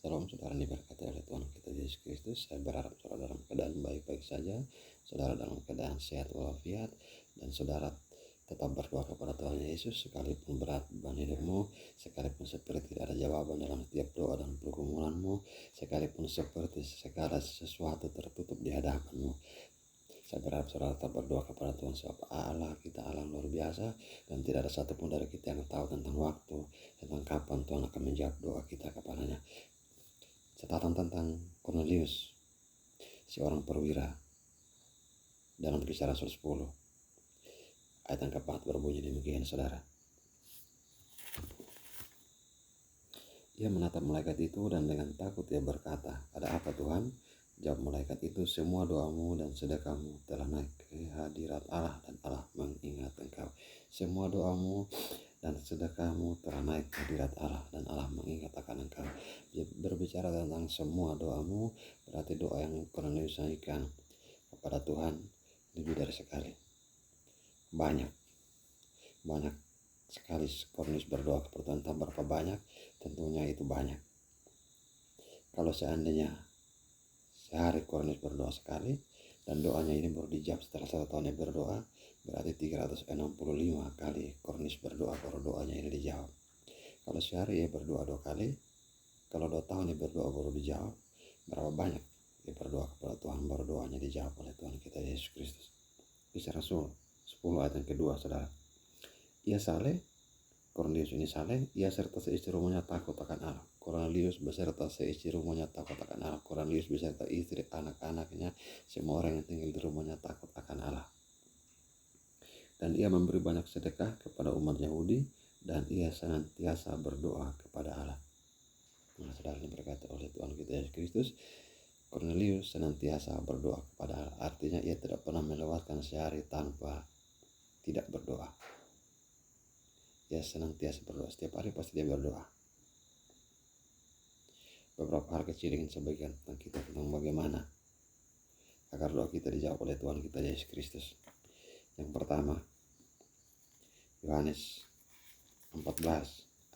Shalom saudara, diberkati oleh Tuhan kita Yesus Kristus. Saya berharap saudara dalam keadaan baik-baik saja, saudara dalam keadaan sehat walafiat, dan saudara tetap berdoa kepada Tuhan Yesus sekalipun berat beban hidupmu, sekalipun seperti tidak ada jawaban dalam setiap doa dan pergumulanmu, sekalipun seperti segala sesuatu tertutup di hadapanmu. Saya berharap saudara tetap berdoa kepada Tuhan, sebab Allah kita Allah luar biasa, dan tidak ada satupun dari kita yang tahu tentang waktu, tentang kapan Tuhan akan menjawab doa kita kepadanya. Catatan tentang Kornelius, seorang perwira, dalam Kisah Rasul 10 ayat yang keempat berbunyi demikian saudara. Ia menatap malaikat itu dan dengan takut ia berkata, "Ada apa Tuhan?" Jawab malaikat itu, "Semua doamu dan sedekahmu telah naik ke hadirat Allah dan Allah mengingat engkau." Semua doamu dan sedekahmu telah naik ke hadirat Allah dan Allah mengingat akan engkau. Berbicara tentang semua doamu, berarti doa yang Kornelius naikkan kepada Tuhan lebih dari sekali. Banyak sekali Kornelius berdoa kepada Tuhan. Entah berapa banyak, tentunya itu banyak. Kalau seandainya sehari Kornelius berdoa sekali dan doanya ini baru dijawab setelah 1 tahun dia berdoa, berarti 365 kali Kornelius berdoa baru doanya ini dijawab. Kalau sehari ia berdoa 2 kali, kalau 2 tahun ia berdoa baru dijawab, berapa banyak ia berdoa kepada Tuhan baru doanya dijawab oleh Tuhan kita Yesus Kristus. Kisah Rasul 10 ayat yang kedua saudara. Ia saleh, Kornelius ini saleh, ia serta seistri rumahnya takut akan Allah. Kornelius beserta seistri rumahnya takut akan Allah. Kornelius beserta istri, anak-anaknya, semua orang yang tinggal di rumahnya takut akan Allah. Dan ia memberi banyak sedekah kepada umat Yahudi, dan ia senantiasa berdoa kepada Allah. Nah, saudara ini berkata oleh Tuhan kita Yesus Kristus, Kornelius senantiasa berdoa kepada Allah. Artinya ia tidak pernah melewatkan sehari tanpa tidak berdoa. Ia senantiasa berdoa, setiap hari pasti dia berdoa. Beberapa hal kecil ingin saya bagikan tentang kita, tentang bagaimana agar doa kita dijawab oleh Tuhan kita Yesus Kristus. Yang pertama, Yohanes 14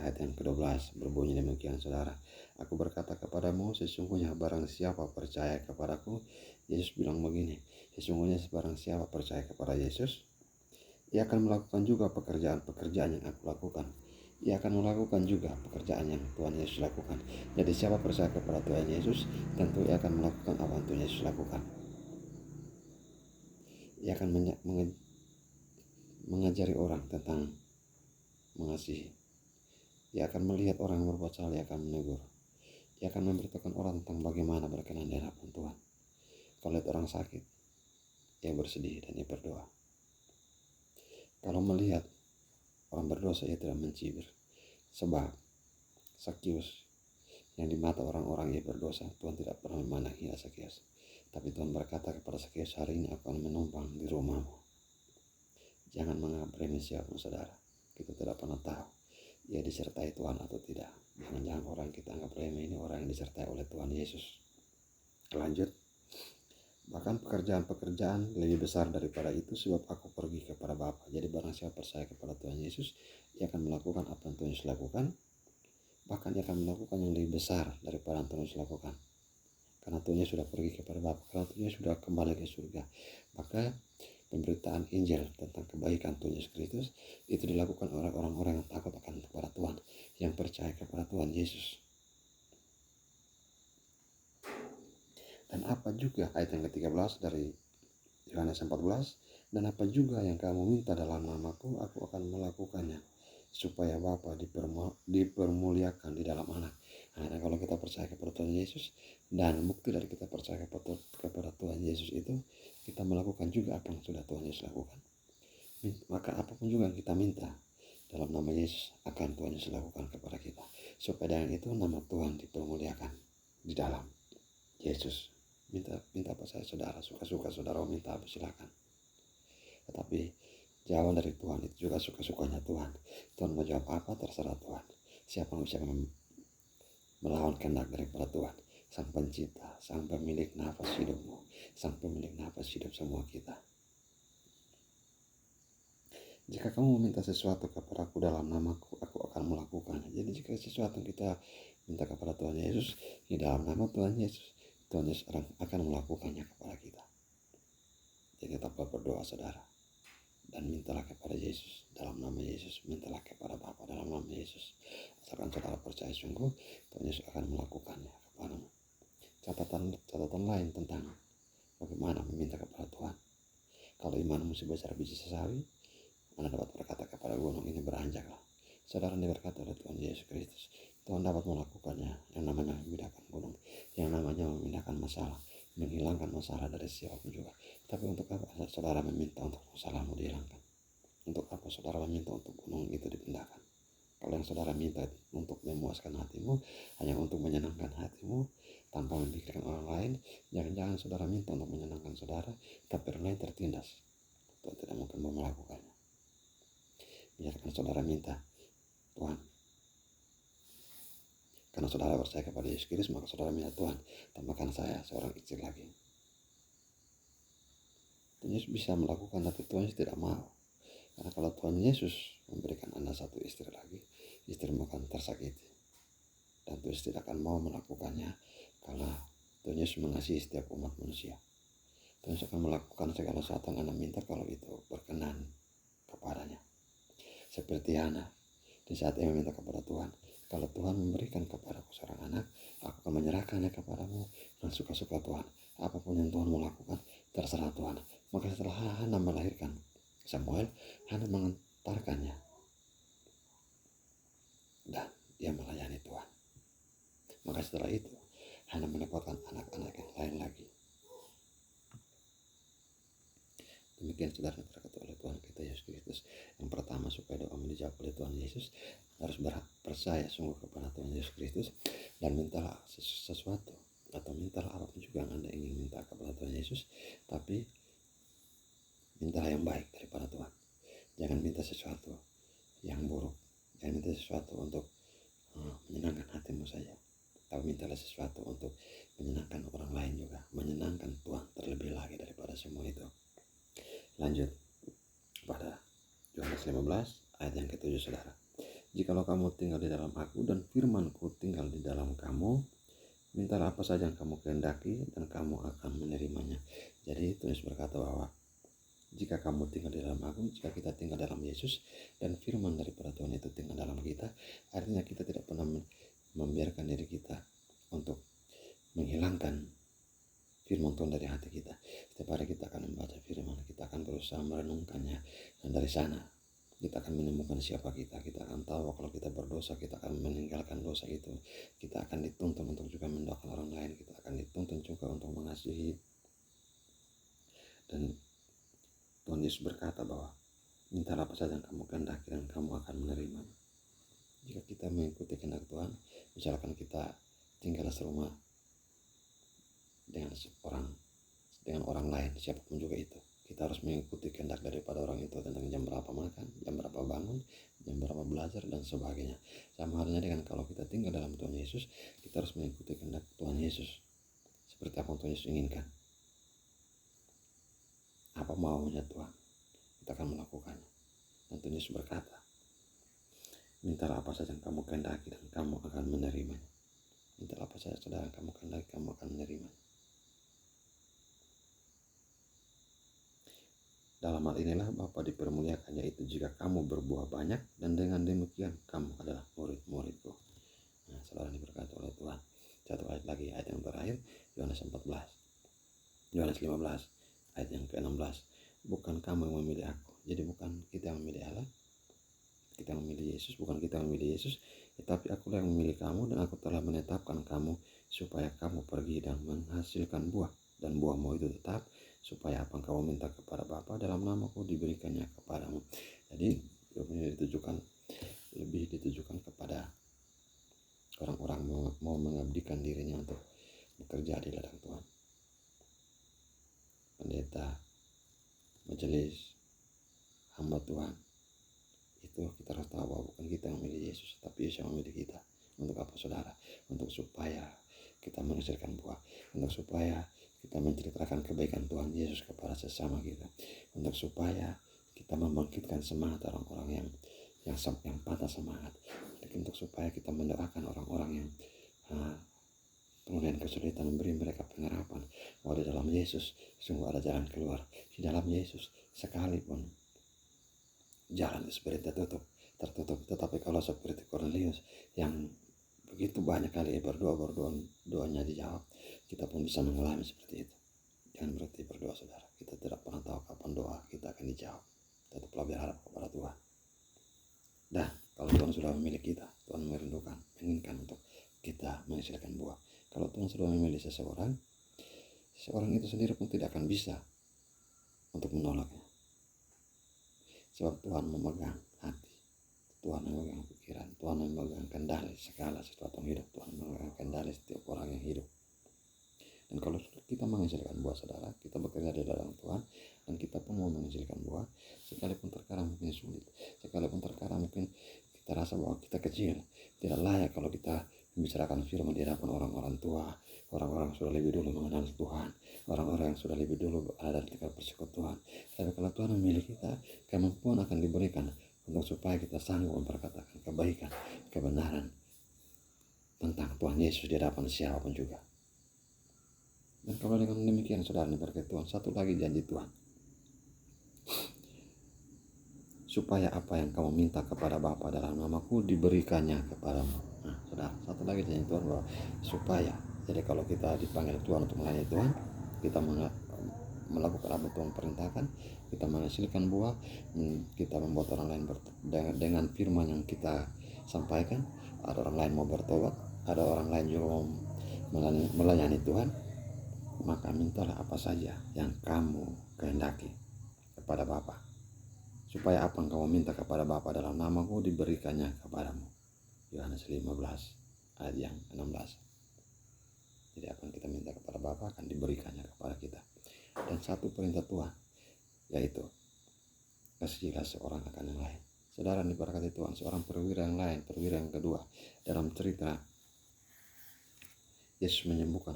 ayat yang ke-12 berbunyi demikian saudara. Aku berkata kepadamu, sesungguhnya barang siapa percaya kepadaku, Yesus bilang begini, sesungguhnya barang siapa percaya kepada Yesus, ia akan melakukan juga pekerjaan-pekerjaan yang aku lakukan. Ia akan melakukan juga pekerjaan yang Tuhan Yesus lakukan. Jadi siapa percaya kepada Tuhan Yesus, tentu ia akan melakukan apa yang Tuhan Yesus lakukan. Ia akan mengajari orang tentang mengasihi. Ia akan melihat orang yang berbuat salah, ia akan menegur. Ia akan memberitakan orang tentang bagaimana berkenan di hadapan Tuhan. Kalau lihat orang sakit, ia bersedih dan ia berdoa. Kalau melihat orang berdosa, ia tidak mencibir. Sebab Sakius yang di mata orang-orang ia berdosa, Tuhan tidak pernah memandang hina Sakius. Tapi Tuhan berkata kepada Sakius, hari ini aku akan menumpang di rumahmu. Jangan menganggap remeh siapapun saudara. Kita tidak pernah tahu ia disertai Tuhan atau tidak. Jangan-jangan orang kita anggap remeh ini orang yang disertai oleh Tuhan Yesus. Lanjut. Bahkan pekerjaan-pekerjaan lebih besar daripada itu, sebab aku pergi kepada Bapa. Jadi barang siapa percaya kepada Tuhan Yesus, ia akan melakukan apa yang Tuhan Yesus lakukan. Bahkan ia akan melakukan yang lebih besar daripada yang Tuhan Yesus lakukan. Karena Tuhan Yesus sudah pergi kepada Bapa, karena Tuhan Yesus sudah kembali ke surga. Maka pemberitaan Injil tentang kebaikan Tuhan Yesus Kristus itu dilakukan oleh orang-orang yang takut akan kepada Tuhan, yang percaya kepada Tuhan Yesus. Dan apa juga ayat yang ke-13 dari Yohanes 14, dan apa juga yang kamu minta dalam namaku, aku akan melakukannya, supaya Bapa dipermuliakan di dalam Anak. Nah, kalau kita percaya kepada Tuhan Yesus, dan bukti dari kita percaya kepada Tuhan Yesus itu, kita melakukan juga apa yang sudah Tuhan Yesus lakukan. Maka apapun juga yang kita minta dalam nama Yesus, akan Tuhan Yesus lakukan kepada kita, supaya dengan itu nama Tuhan dipermuliakan di dalam Yesus. Minta apa saya saudara, suka-suka saudara minta apa silakan. Tetapi jawaban dari Tuhan itu juga suka-sukanya Tuhan. Tuhan mau jawab apa terserah Tuhan. Siapa yang bisa melawan kehendak daripada Tuhan? Sang pencipta, sang pemilik nafas hidupmu, sang pemilik nafas hidup semua kita. Jika kamu meminta sesuatu kepadaku dalam namaku, aku akan melakukannya. Jadi jika sesuatu yang kita minta kepada Tuhan Yesus di dalam nama Tuhan Yesus akan melakukannya kepada kita. Jadi tetaplah berdoa saudara, dan mintalah kepada Yesus dalam nama Yesus, mintalah kepada Bapa dalam nama Yesus. Asalkan saudara percaya sungguh, Tuhan Yesus akan melakukannya kepadamu. Catatan lain tentang bagaimana meminta kepada Tuhan. Kalau imanmu sebesar biji sesawi, Anda dapat berkata kepada gunung ini beranjaklah. Saudara berkata oleh Tuhan Yesus Kristus, Tuhan dapat melakukannya, yang namanya memindahkan gunung, yang namanya memindahkan masalah, menghilangkan masalah dari siapapun juga. Tapi untuk apa saudara meminta untuk masalahmu dihilangkan? Untuk apa saudara meminta untuk gunung itu dipindahkan? Kalau yang saudara minta untuk memuaskan hatimu, hanya untuk menyenangkan hatimu, tanpa memikirkan orang lain, jangan-jangan saudara minta untuk menyenangkan saudara, tapi orang lain tertindas. Tuhan tidak mungkin mau melakukannya. Biarkan saudara minta, Tuhan, karena saudara percaya kepada Yesus Kristus, maka saudara minta, Tuhan, tambahkan saya seorang istri lagi. Tuhan Yesus bisa melakukan, tapi Tuhan Yesus tidak mau. Karena kalau Tuhan Yesus memberikan Anda satu istri lagi, istrimu akan tersakiti. Dan Tuhan Yesus tidak akan mau melakukannya karena Tuhan Yesus mengasihi setiap umat manusia. Tuhan Yesus akan melakukan segala sesuatu yang Anda minta kalau itu berkenan kepadanya. Seperti Hana, di saat ia meminta kepada Tuhan, kalau Tuhan memberikan kepadaku seorang anak, aku akan menyerahkannya kepadamu dan suka-suka Tuhan. Apapun yang Tuhan mau lakukan, terserah Tuhan. Maka setelah Hana melahirkan Samuel, Hana mengantarkannya dan dia melayani Tuhan. Maka setelah itu Hana mendapatkan anak-anak yang lain lagi. Demikian saudara terkait oleh Tuhan kita Yesus Kristus. Yang pertama, supaya doa dijawab oleh Tuhan Yesus, harus percaya sungguh kepada Tuhan Yesus Kristus dan mintalah sesuatu atau mintalah apapun juga yang Anda ingin minta kepada Tuhan Yesus, tapi mintalah yang baik daripada Tuhan. Jangan minta sesuatu yang buruk. Jangan minta sesuatu untuk menyenangkan hatimu saja, tapi mintalah sesuatu untuk menyenangkan orang lain juga, menyenangkan Tuhan terlebih lagi daripada semua itu. Lanjut pada Yohanes 15 ayat yang ke-7 saudara. Jikalau kamu tinggal di dalam aku dan firmanku tinggal di dalam kamu, mintalah apa saja yang kamu kehendaki dan kamu akan menerimanya. Jadi Tuhan berkata bahwa jika kamu tinggal di dalam aku, jika kita tinggal dalam Yesus dan firman daripada Tuhan itu tinggal dalam kita, artinya kita tidak pernah membiarkan diri kita untuk menghilangkan firman Tuhan dari hati kita. Setiap hari kita akan membaca firman, kita akan berusaha merenungkannya, dan dari sana kita akan menemukan siapa kita. Kita akan tahu kalau kita berdosa, kita akan meninggalkan dosa itu. Kita akan dituntun untuk juga mendoakan orang lain, kita akan dituntun juga untuk mengasihi. Dan Tuhan Yesus berkata bahwa mintalah apa saja yang kamu kehendaki dan kamu akan menerima. Jika kita mengikuti kehendak Tuhan, misalkan kita tinggal serumah dengan orang lain, siapapun juga itu, kita harus mengikuti kehendak daripada orang itu tentang jam berapa makan, jam berapa bangun, jam berapa belajar dan sebagainya. Sama halnya dengan kalau kita tinggal dalam Tuhan Yesus, kita harus mengikuti kehendak Tuhan Yesus seperti apa Tuhan Yesus inginkan. Apa maunya Tuhan, kita akan melakukannya. Dan Tuhan Yesus berkata, mintalah apa saja yang kamu kehendaki dan kamu akan menerimanya. Mintalah apa saja saudara yang kamu kehendaki, kamu akan menerimanya. Dalam hal inilah Bapa dipermuliakan, yaitu jika kamu berbuah banyak, dan dengan demikian kamu adalah murid-muridku. Nah, saudara diberkati oleh Tuhan. Satu ayat lagi, ayat yang terakhir, Yohanes 15 ayat yang ke-16. Bukan kamu yang memilih aku. Jadi bukan kita yang memilih Allah, kita yang memilih Yesus, bukan kita yang memilih Yesus, tetapi akulah yang memilih kamu, dan aku telah menetapkan kamu supaya kamu pergi dan menghasilkan buah, dan buahmu itu tetap, supaya apa yang kamu minta kepada Bapa dalam namaku diberikannya kepadamu. Jadi lebih ditujukan kepada orang-orang mau mengabdikan dirinya untuk bekerja di ladang Tuhan. Pendeta, majelis, hamba Tuhan, itu kita harus tahu bahwa bukan kita yang memilih Yesus, tapi Yesus yang memilih kita. Untuk apa saudara? Untuk supaya kita menghasilkan buah, untuk supaya kita menceritakan kebaikan Tuhan Yesus kepada sesama kita, untuk supaya kita membangkitkan semangat orang-orang yang patah semangat, untuk supaya kita mendoakan orang-orang yang kemudian kesulitan, memberi mereka pengharapan bahwa di dalam Yesus sungguh ada jalan keluar. Di dalam Yesus sekalipun jalan seperti tertutup, tetapi kalau seperti Cornelius yang begitu banyak kali doanya dijawab, kita pun bisa mengalami seperti itu. Jangan berhenti berdoa, saudara. Kita tidak pernah tahu kapan doa kita akan dijawab. Tetaplah berharap kepada Tuhan. Dan kalau Tuhan sudah memilih kita, Tuhan merindukan, menginginkan untuk kita menghasilkan buah. Kalau Tuhan sudah memilih seseorang itu sendiri pun tidak akan bisa untuk menolaknya. Sebab Tuhan memegang hati, Tuhan memegang pikiran, Tuhan memegang kendali segala sesuatu yang hidup, Tuhan memegang kendali setiap orang yang hidup. Dan kalau kita menghasilkan buah, saudara, kita bekerja di dalam Tuhan, dan kita pun mau menghasilkan buah, sekalipun terkadang mungkin sulit, sekalipun terkadang mungkin kita rasa bahwa kita kecil, tidak layak kalau kita membicarakan firman di hadapan orang-orang tua, orang-orang yang sudah lebih dulu mengenal Tuhan, orang-orang yang sudah lebih dulu ada di dekat persekutuan. Tapi kalau Tuhan memilih kita, kemampuan akan diberikan untuk supaya kita sanggup memperkatakan kebaikan, kebenaran tentang Tuhan Yesus di hadapan siapapun juga. Dan kalau dengan demikian, saudara, berkat Tuhan, satu lagi janji Tuhan, supaya apa yang kamu minta kepada Bapa dalam namaku diberikannya kepadamu. Nah, saudara, satu lagi janji Tuhan bahwa supaya, jadi kalau kita dipanggil Tuhan untuk melayani Tuhan, kita melakukan apa Tuhan perintahkan, kita menghasilkan buah, kita membuat orang lain dengan firman yang kita sampaikan. Ada orang lain mau bertobat, ada orang lain juga mau melayani Tuhan, maka mintalah apa saja yang kamu kehendaki kepada Bapa, supaya apa yang kamu minta kepada Bapa dalam namaku diberikannya kepadamu. Yohanes 15 ayat yang 16. Jadi apa yang kita minta kepada Bapa akan diberikannya kepada kita. Dan satu perintah Tuhan, yaitu kasihilah seorang akan yang lain. Saudara, diberkati Tuhan, seorang perwira yang lain, perwira yang kedua dalam cerita Yesus menyembuhkan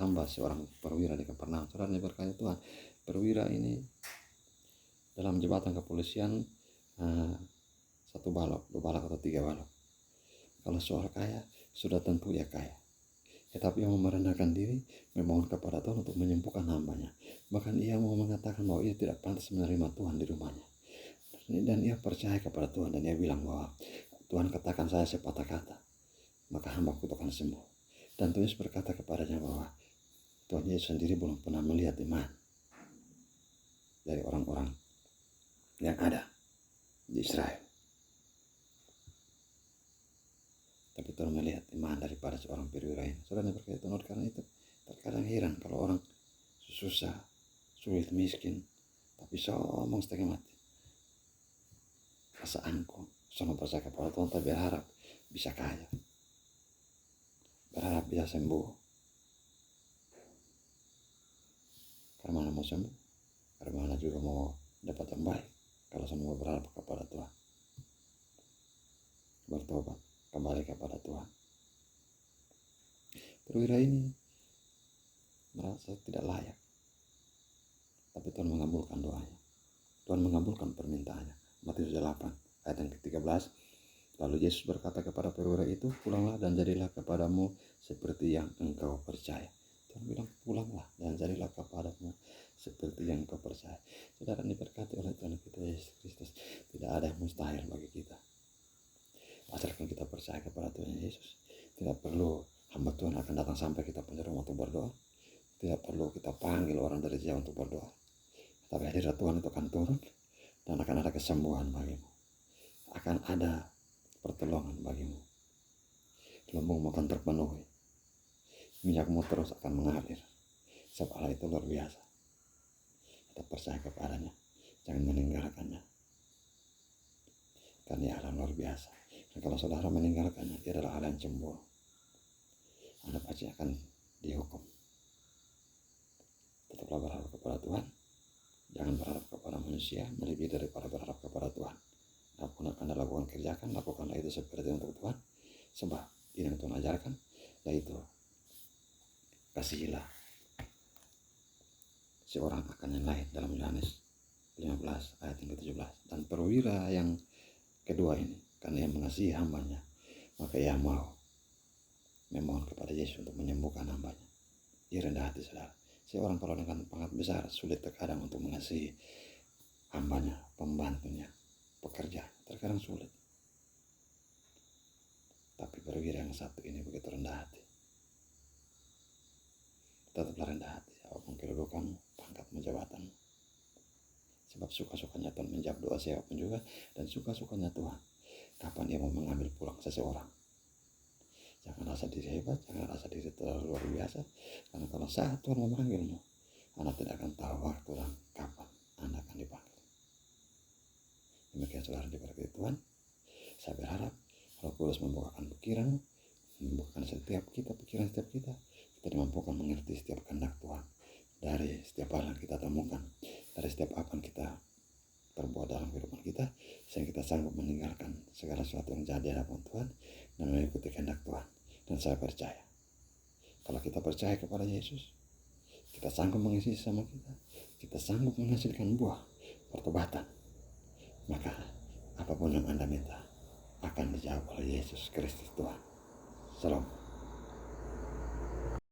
hamba seorang perwira di Kapernaum. Saudara, diberkati Tuhan, perwira ini dalam jabatan kepolisian 1 balok, 2 balok atau 3 balok. Kalau soal kaya, sudah tentu ya kaya. Tetapi yang merendahkan diri, memohon kepada Tuhan untuk menyembuhkan hambanya. Bahkan ia mau mengatakan bahwa ia tidak pantas menerima Tuhan di rumahnya. Dan ia percaya kepada Tuhan, dan ia bilang bahwa Tuhan katakan saya sepatah kata, maka hambaku akan sembuh. Dan Tuhan Yesus berkata kepadanya bahwa Tuhan Yesus sendiri belum pernah melihat iman dari orang-orang yang ada di Israel. Tapi Tuhan melihat iman daripada seorang perwira ini. Saudara, berkata Tuhan, karena itu terkadang heran kalau orang susah, sulit, miskin, tapi sombong setengah mati. Rasa angkuh, sombong percaya kepada Tuhan, tapi berharap bisa kaya, berharap bisa sembuh. Karena mana mau sembuh, karena mana juga mau dapat yang baik. Kalau semua berharap kepada Tuhan, bertobat, kembali kepada Tuhan. Perwira ini merasa tidak layak, tapi Tuhan mengabulkan doanya. Tuhan mengabulkan permintaannya. Matius 8 ayat yang ke-13. Lalu Yesus berkata kepada perwira itu, pulanglah dan jadilah kepadamu seperti yang engkau percaya. Tuhan bilang, pulanglah dan jadilah kepadamu seperti yang engkau percaya. Saudara, diberkati oleh Tuhan kita Yesus Kristus. Tidak ada yang mustahil bagi kita, asalkan kita percaya kepada Tuhan Yesus. Tidak perlu hamba Tuhan akan datang sampai kita punya rumah untuk berdoa. Tidak perlu kita panggil orang dari jauh untuk berdoa. Tapi hadirat Tuhan itu akan turun, dan akan ada kesembuhan bagimu. Akan ada pertolongan bagimu. Lembungmu akan terpenuhi. Minyakmu terus akan mengalir. Sebab Allah itu luar biasa. Kita percaya kepadanya. Jangan meninggalkannya. Karena dia Allah luar biasa. Dan kalau saudara meninggalkannya, dia adalah Allah yang cemburu. Anda pasti akan dihukum. Tetaplah berharap kepada Tuhan. Jangan berharap kepada manusia, melebihi daripada berharap kepada Tuhan. Apapun yang Anda lakukan, kerjakan, lakukanlah itu seperti untuk Tuhan. Sebab ini yang Tuhan ajarkan, yaitu kasihilah seorang akan yang lain dalam Yohanes 15 ayat yang ke-17. Dan perwira yang kedua ini, karena ia mengasihi hambanya, maka ia mau memohon kepada Yesus untuk menyembuhkan hambanya. Dia rendah hati, saudara. Seorang kalau dengan pangkat besar sulit terkadang untuk mengasihi hambanya, pembantunya, pekerja. Terkadang sulit. Tapi perwira yang satu ini begitu rendah hati. Tetaplah rendah hati, apapun kedudukanmu, pangkatmu, jabatanmu. Sebab suka-sukanya Tuhan menjawab doa siapapun juga, dan suka-sukanya Tuhan kapan dia mau mengambil pulang seseorang. Jangan rasa diri hebat, jangan rasa diri terlalu luar biasa. Karena kalau saat Tuhan memanggilmu, Anda tidak akan tahu waktu dan kapan Anda akan dipanggil. Demikian saudara diberkati Tuhan. Saya berharap Roh Kudus membukakan pikiran, membukakan pikiran setiap kita dimampukan mengerti setiap kehendak Tuhan dari setiap hal yang kita temukan, dari setiap apa yang kita perbuat dalam kehidupan kita, sehingga kita sanggup meninggalkan segala sesuatu yang jahat di hadapan Tuhan dan mengikuti kehendak Tuhan. Dan saya percaya, kalau kita percaya kepada Yesus, kita sanggup mengisi sama kita sanggup menghasilkan buah pertobatan, maka apapun yang Anda minta akan dijawab oleh Yesus Kristus Tuhan. Salam.